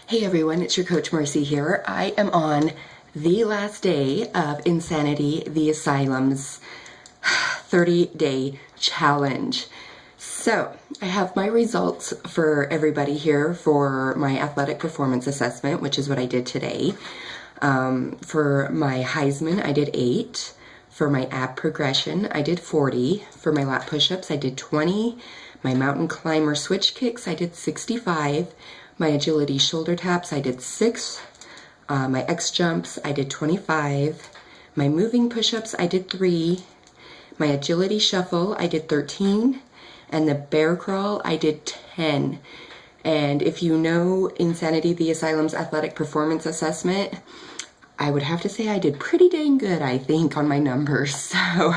Hey everyone, it's your Coach Mercy here. I am on the last day of Insanity the Asylum's 30-day challenge. So I have my results for everybody here for my athletic performance assessment, which is what I did today. For my Heisman, I did 8. For my ab progression, I did 40. For my lat push-ups, I did 20. My mountain climber switch kicks, I did 65. My agility shoulder taps, I did 6. My X jumps, I did 25. My moving push-ups, I did 3. My agility shuffle, I did 13. And the bear crawl, I did 10. And if you know Insanity the Asylum's athletic performance assessment, I would have to say I did pretty dang good, I think, on my numbers. So,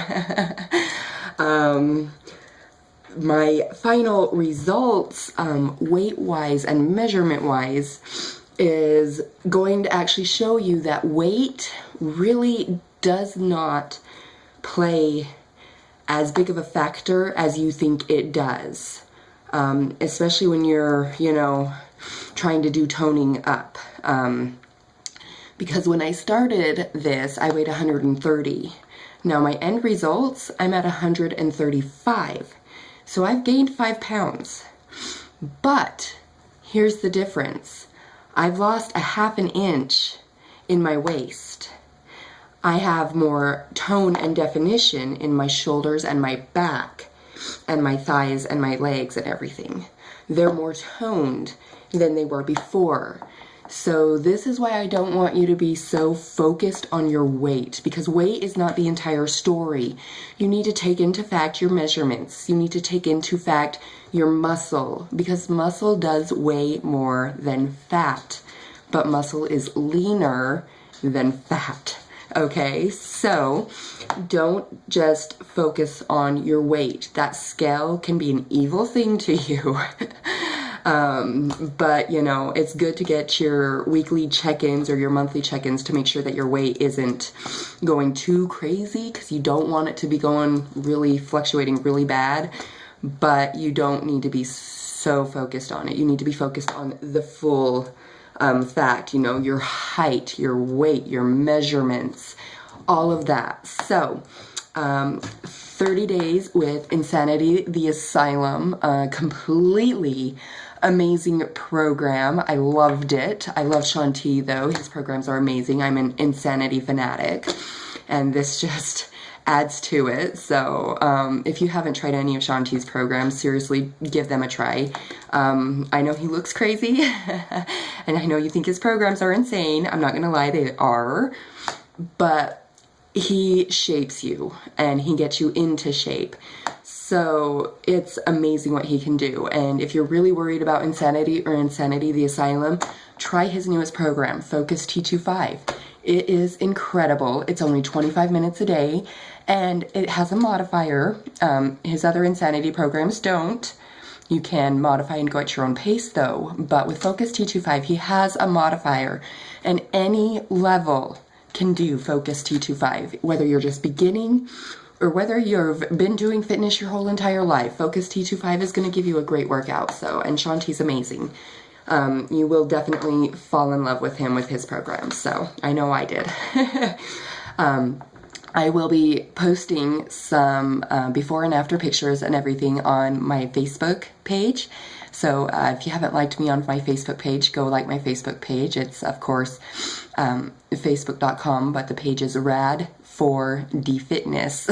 my final results, weight-wise and measurement-wise, is going to actually show you that weight really does not play as big of a factor as you think it does, especially when you're, trying to do toning up. Because when I started this, I weighed 130. Now my end results, I'm at 135. So I've gained 5 pounds. But here's the difference. I've lost a half an inch in my waist. I have more tone and definition in my shoulders and my back and my thighs and my legs and everything. They're more toned than they were before. So this is why I don't want you to be so focused on your weight, because weight is not the entire story. You need to take into fact your measurements. You need to take into fact your muscle, because muscle does weigh more than fat, but muscle is leaner than fat. Okay, so don't just focus on your weight. That scale can be an evil thing to you. But it's good to get your weekly check-ins or your monthly check-ins to make sure that your weight isn't going too crazy, because you don't want it to be going really fluctuating really bad, but you don't need to be so focused on it. You need to be focused on the full fact, your height, your weight, your measurements, all of that. So, 30 days with Insanity the Asylum, completely amazing program. I loved it. I love Shaun T though. His programs are amazing. I'm an Insanity fanatic, and this just adds to it. So if you haven't tried any of Shaun T's programs, seriously give them a try. I know he looks crazy and I know you think his programs are insane. I'm not gonna lie, they are, but he shapes you and he gets you into shape. So it's amazing what he can do. And if you're really worried about Insanity or Insanity the Asylum, try his newest program, Focus T25. It is incredible. It's only 25 minutes a day, and it has a modifier. His other Insanity programs don't. You can modify and go at your own pace though, but with Focus T25, he has a modifier, and any level can do Focus T25, whether you're just beginning or whether you've been doing fitness your whole entire life. Focus T25 is going to give you a great workout. And Shaun T's amazing. You will definitely fall in love with him with his programs. So I know I did. I will be posting some before and after pictures and everything on my Facebook page. So if you haven't liked me on my Facebook page, go like my Facebook page. It's, of course, facebook.com, but the page is rad4dfitness.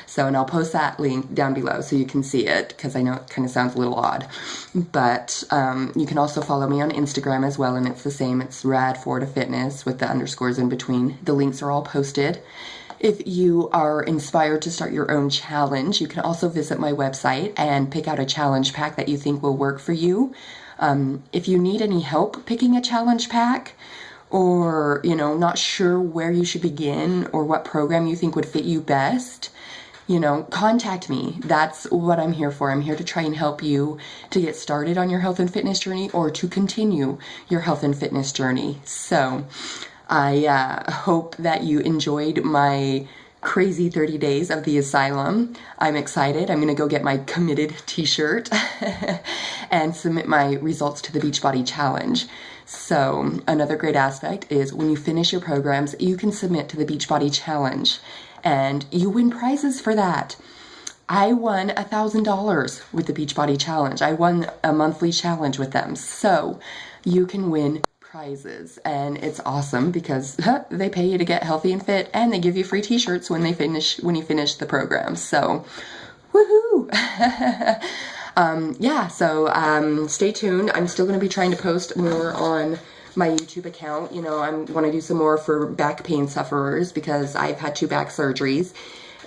So, and I'll post that link down below so you can see it, because I know it kind of sounds a little odd. But you can also follow me on Instagram as well, and it's the same. It's rad4dfitness with the underscores in between. The links are all posted. If you are inspired to start your own challenge, you can also visit my website and pick out a challenge pack that you think will work for you. If you need any help picking a challenge pack, or, not sure where you should begin or what program you think would fit you best, contact me. That's what I'm here for. I'm here to try and help you to get started on your health and fitness journey, or to continue your health and fitness journey. So I hope that you enjoyed my crazy 30 days of the asylum. I'm excited. I'm going to go get my committed t-shirt and submit my results to the Beachbody Challenge. So another great aspect is when you finish your programs, you can submit to the Beachbody Challenge and you win prizes for that. I won $1,000 with the Beachbody Challenge. I won a monthly challenge with them. So you can win prizes, and it's awesome because they pay you to get healthy and fit, and they give you free t-shirts when you finish the program. So woohoo. So stay tuned. I'm still going to be trying to post more on my YouTube account. You know, I want to do some more for back pain sufferers because I've had 2 back surgeries.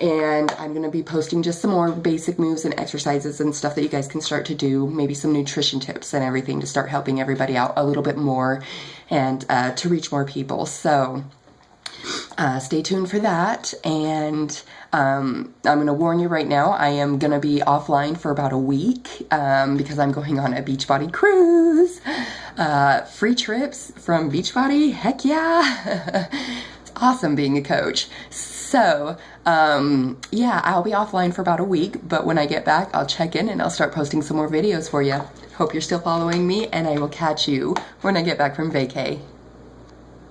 And I'm going to be posting just some more basic moves and exercises and stuff that you guys can start to do, maybe some nutrition tips and everything to start helping everybody out a little bit more and to reach more people. So stay tuned for that. And I'm going to warn you right now, I am going to be offline for about a week because I'm going on a Beachbody cruise. Free trips from Beachbody, heck yeah. It's awesome being a coach. So, I'll be offline for about a week, but when I get back, I'll check in and I'll start posting some more videos for you. Hope you're still following me, and I will catch you when I get back from vacay.